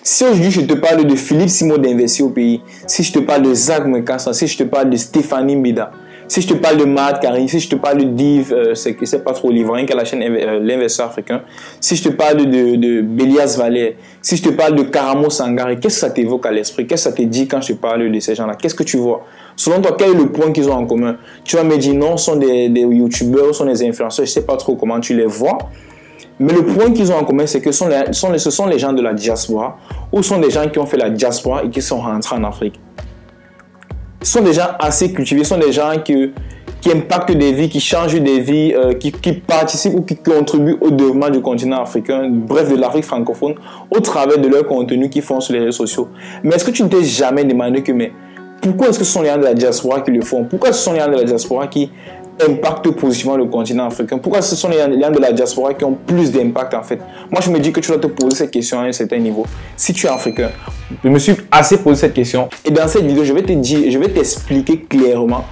Si aujourd'hui je te parle de Philippe Simon d'Investir au pays, si je te parle de Zach Mekassa, si je te parle de Stéphanie Mbida, si je te parle de Matt Karim, si je te parle de Div, c'est pas trop l'Ivoirien qui a la chaîne L'Investisseur Africain, si je te parle de Bélias Valère, si je te parle de Karamo Sangare, qu'est-ce que ça t'évoque à l'esprit? Qu'est-ce que ça te dit quand je te parle de ces gens-là? Qu'est-ce que tu vois? Selon toi, quel est le point qu'ils ont en commun? Tu vas me dire non, ce sont des youtubeurs, ce sont des influenceurs, je ne sais pas trop comment tu les vois. Mais le point qu'ils ont en commun, c'est que ce sont les gens de la diaspora ou sont des gens qui ont fait la diaspora et qui sont rentrés en Afrique. Ce sont des gens assez cultivés, ce sont des gens qui impactent des vies, qui changent des vies, qui participent ou qui contribuent au développement du continent africain, bref, de l'Afrique francophone, au travers de leur contenu qu'ils font sur les réseaux sociaux. Mais est-ce que tu ne t'es jamais demandé que, mais pourquoi est-ce que ce sont les gens de la diaspora qui le font? Pourquoi ce sont les gens de la diaspora qui impactent positivement le continent africain? Pourquoi ce sont les gens de la diaspora qui ont plus d'impact en fait? Moi, je me dis que tu dois te poser cette question à un certain niveau. Si tu es africain, je me suis assez posé cette question. Et dans cette vidéo, je vais t'expliquer clairement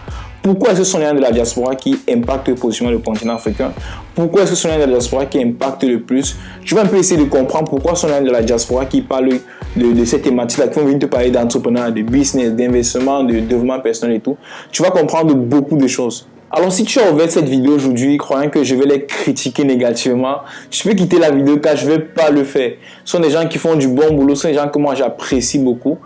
pourquoi est-ce que ce sont les gens de la diaspora qui impactent positivement le continent africain. Pourquoi est-ce que ce sont les gens de la diaspora qui impactent le plus. Je vais un peu essayer de comprendre pourquoi ce sont les gens de la diaspora qui parlent de cette thématique-là, qui vont venir te parler d'entrepreneuriat, de business, d'investissement, de développement personnel et tout. Tu vas comprendre beaucoup de choses. Alors, si tu as ouvert cette vidéo aujourd'hui croyant que je vais les critiquer négativement, tu peux quitter la vidéo car je ne vais pas le faire. Ce sont des gens qui font du bon boulot, ce sont des gens que moi j'apprécie beaucoup.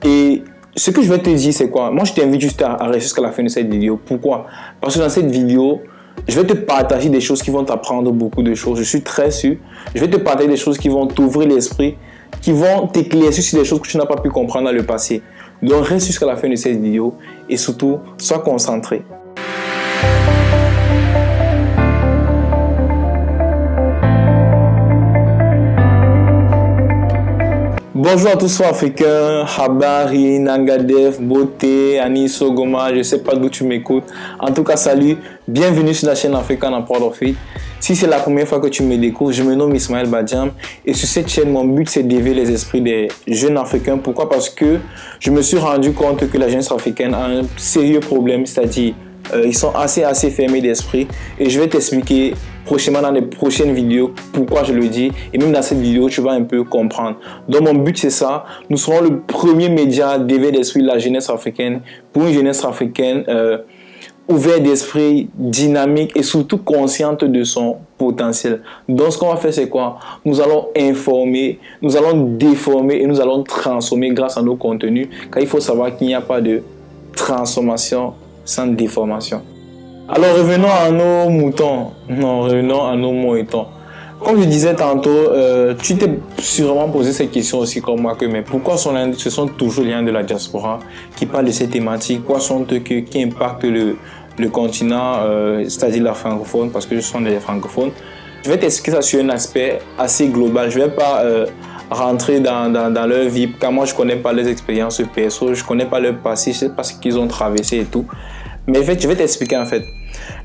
Et ce que je vais te dire, c'est quoi? Moi, je t'invite juste à rester jusqu'à la fin de cette vidéo. Pourquoi? Parce que dans cette vidéo, je vais te partager des choses qui vont t'apprendre beaucoup de choses. Je suis très sûr. Je vais te partager des choses qui vont t'ouvrir l'esprit, qui vont t'éclaircir sur des choses que tu n'as pas pu comprendre dans le passé. Donc, reste jusqu'à la fin de cette vidéo et surtout, sois concentré. Bonjour à tous africains, Habari, Nangadef, Beauté, Aniso, Goma, je ne sais pas d'où tu m'écoutes. En tout cas, salut, bienvenue sur la chaîne African and Proud of It. Si c'est la première fois que tu me découvres, je me nomme Ismaël Badiam et sur cette chaîne, mon but c'est d'éveiller les esprits des jeunes africains. Pourquoi? Parce que je me suis rendu compte que la jeunesse africaine a un sérieux problème, c'est-à-dire ils sont assez fermés d'esprit et je vais t'expliquer prochainement dans les prochaines vidéos pourquoi je le dis et même dans cette vidéo tu vas un peu comprendre. Donc mon but c'est ça, nous serons le premier média d'éveil d'esprit de la jeunesse africaine pour une jeunesse africaine ouverte d'esprit, dynamique et surtout consciente de son potentiel. Donc ce qu'on va faire c'est quoi? Nous allons informer, nous allons déformer et nous allons transformer grâce à nos contenus car il faut savoir qu'il n'y a pas de transformation sans déformation. Alors revenons à nos moutons. Non, revenons à nos moutons. Comme je disais tantôt, tu t'es sûrement posé cette question aussi comme moi que mais pourquoi ce sont toujours les gens de la diaspora qui parlent de ces thématiques? Pourquoi sont-eux qui impactent le continent, c'est-à-dire la francophone, parce que ce sont des francophones? Je vais t'expliquer ça sur un aspect assez global. Je ne vais pas rentrer dans leur vie, car moi je ne connais pas leurs expériences perso, je ne connais pas leur passé, je ne sais pas ce qu'ils ont traversé et tout. Mais en fait, je vais t'expliquer en fait.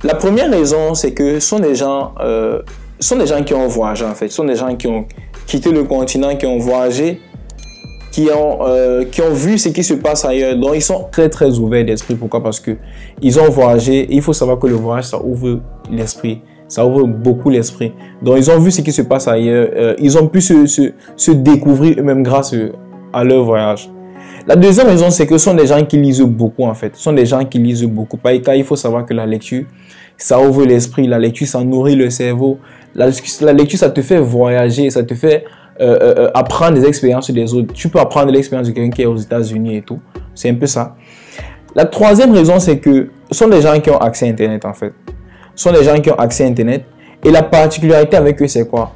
La première raison, c'est que ce sont des gens qui ont voyagé en fait. Ce sont des gens qui ont quitté le continent, qui ont voyagé, qui ont vu ce qui se passe ailleurs. Donc, ils sont très ouverts d'esprit. Pourquoi? Parce que ils ont voyagé. Et il faut savoir que le voyage, ça ouvre l'esprit. Ça ouvre beaucoup l'esprit. Donc, ils ont vu ce qui se passe ailleurs. Ils ont pu se découvrir eux-mêmes grâce à leur voyage. La deuxième raison, c'est que ce sont des gens qui lisent beaucoup en fait. Ce sont des gens qui lisent beaucoup. Car il faut savoir que la lecture, ça ouvre l'esprit. La lecture, ça nourrit le cerveau. La lecture, ça te fait voyager. Ça te fait apprendre des expériences des autres. Tu peux apprendre l'expérience de quelqu'un qui est aux États-Unis et tout. C'est un peu ça. La troisième raison, c'est que ce sont des gens qui ont accès à Internet en fait. Ce sont des gens qui ont accès à Internet. Et la particularité avec eux, c'est quoi?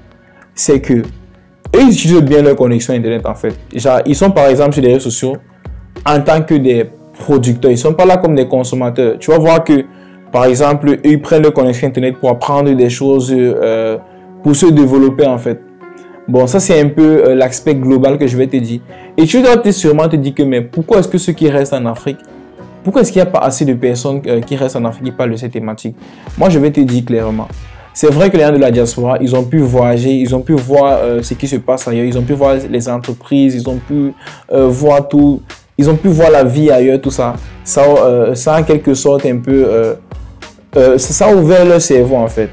C'est que eux, ils utilisent bien leur connexion Internet en fait. Genre, ils sont par exemple sur les réseaux sociaux en tant que des producteurs. Ils ne sont pas là comme des consommateurs. Tu vas voir que, par exemple, eux, ils prennent leur connexion Internet pour apprendre des choses, pour se développer en fait. Bon, ça c'est un peu l'aspect global que je vais te dire. Et tu dois sûrement te dire que, mais pourquoi est-ce que ceux qui restent en Afrique, pourquoi est-ce qu'il n'y a pas assez de personnes qui restent en Afrique qui parlent de cette thématique? Moi, je vais te dire clairement. C'est vrai que les gens de la diaspora, ils ont pu voyager, ils ont pu voir ce qui se passe ailleurs, ils ont pu voir les entreprises, ils ont pu voir tout, ils ont pu voir la vie ailleurs, tout ça. Ça en quelque sorte un peu, ça a ouvert leur cerveau en fait.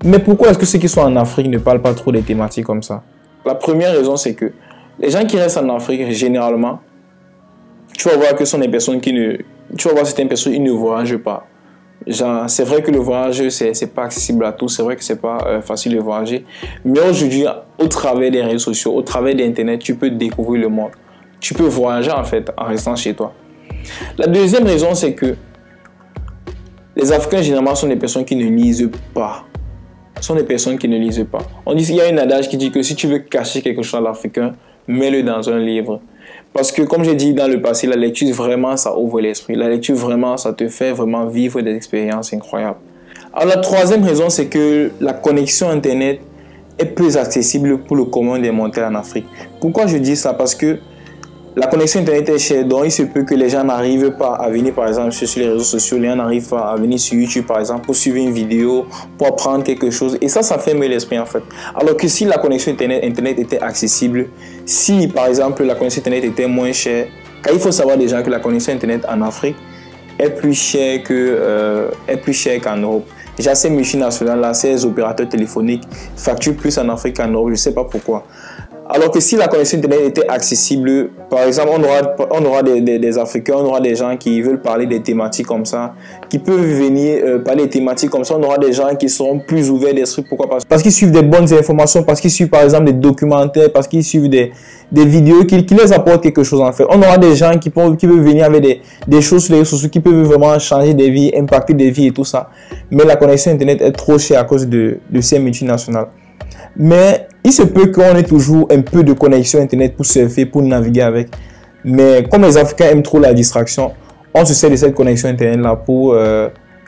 Mais pourquoi est-ce que ceux qui sont en Afrique ne parlent pas trop des thématiques comme ça? La première raison, c'est que Les gens qui restent en Afrique, généralement, tu vas voir que ce sont des personnes qui ne... Tu vas voir certaines personnes, ils ne voyagent pas. C'est vrai que le voyage, c'est pas accessible à tous. C'est vrai que c'est pas facile de voyager. Mais aujourd'hui, au travers des réseaux sociaux, au travers d'Internet, tu peux découvrir le monde. Tu peux voyager, en fait, en restant chez toi. La deuxième raison, c'est que les Africains, généralement, sont des personnes qui ne lisent pas. Sont des personnes qui ne lisent pas. On dit, il y a une adage qui dit que si tu veux cacher quelque chose à l'Africain, mets-le dans un livre. Parce que, comme j'ai dit dans le passé, la lecture, vraiment, ça ouvre l'esprit. La lecture, vraiment, ça te fait vraiment vivre des expériences incroyables. Alors, la troisième raison, c'est que la connexion Internet est plus accessible pour le commun des mortels en Afrique. Pourquoi je dis ça? Parce que la connexion Internet est chère, donc il se peut que les gens n'arrivent pas à venir, par exemple, sur les réseaux sociaux, les gens n'arrivent pas à venir sur YouTube, par exemple, pour suivre une vidéo, pour apprendre quelque chose. Et ça ferme l'esprit, en fait. Alors que si la connexion Internet était accessible, si, par exemple, la connexion Internet était moins chère, car il faut savoir déjà que la connexion Internet en Afrique est plus chère qu'en Europe. Déjà, ces multinationales-là, ces opérateurs téléphoniques facturent plus en Afrique qu'en Europe, je ne sais pas pourquoi. Alors que si la connexion Internet était accessible, par exemple, on aura des Africains, on aura des gens qui veulent parler des thématiques comme ça, qui peuvent venir parler des thématiques comme ça, on aura des gens qui seront plus ouverts d'esprit. Pourquoi? Parce qu'ils suivent des bonnes informations, parce qu'ils suivent par exemple des documentaires, parce qu'ils suivent des vidéos qui les apportent quelque chose en fait. On aura des gens qui peuvent venir avec des choses sur les réseaux sociaux qui peuvent vraiment changer des vies, impacter des vies et tout ça. Mais la connexion Internet est trop chère à cause de ces multinationales. Mais il se peut qu'on ait toujours un peu de connexion Internet pour surfer, pour naviguer avec. Mais comme les Africains aiment trop la distraction, on se sert de cette connexion Internet-là pour,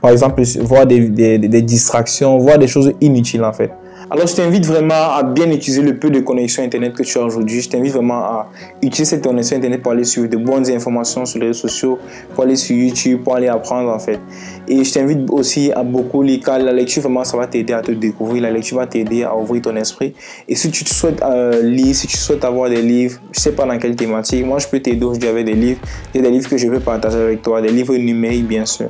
par exemple, voir des distractions, voir des choses inutiles en fait. Alors je t'invite vraiment à bien utiliser le peu de connexion Internet que tu as aujourd'hui. Je t'invite vraiment à utiliser cette connexion Internet pour aller suivre de bonnes informations sur les réseaux sociaux, pour aller sur YouTube, pour aller apprendre en fait. Et je t'invite aussi à beaucoup lire, car la lecture vraiment ça va t'aider à te découvrir. La lecture va t'aider à ouvrir ton esprit. Et si tu souhaites lire, si tu souhaites avoir des livres, je sais pas dans quelle thématique, moi je peux t'aider aujourd'hui avec des livres. Il y a des livres que je peux partager avec toi, des livres numériques bien sûr.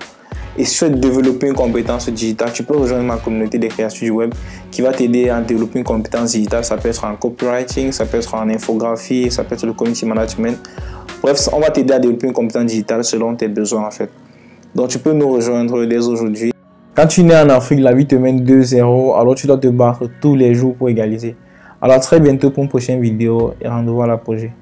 Et si tu souhaites développer une compétence digitale, tu peux rejoindre ma communauté des créateurs du web qui va t'aider à développer une compétence digitale. Ça peut être en copywriting, ça peut être en infographie, ça peut être le community management. Bref, on va t'aider à développer une compétence digitale selon tes besoins en fait. Donc tu peux nous rejoindre dès aujourd'hui. Quand tu nais en Afrique, la vie te mène 2-0, alors tu dois te battre tous les jours pour égaliser. Alors très bientôt pour une prochaine vidéo et rendez-vous à l'apogée.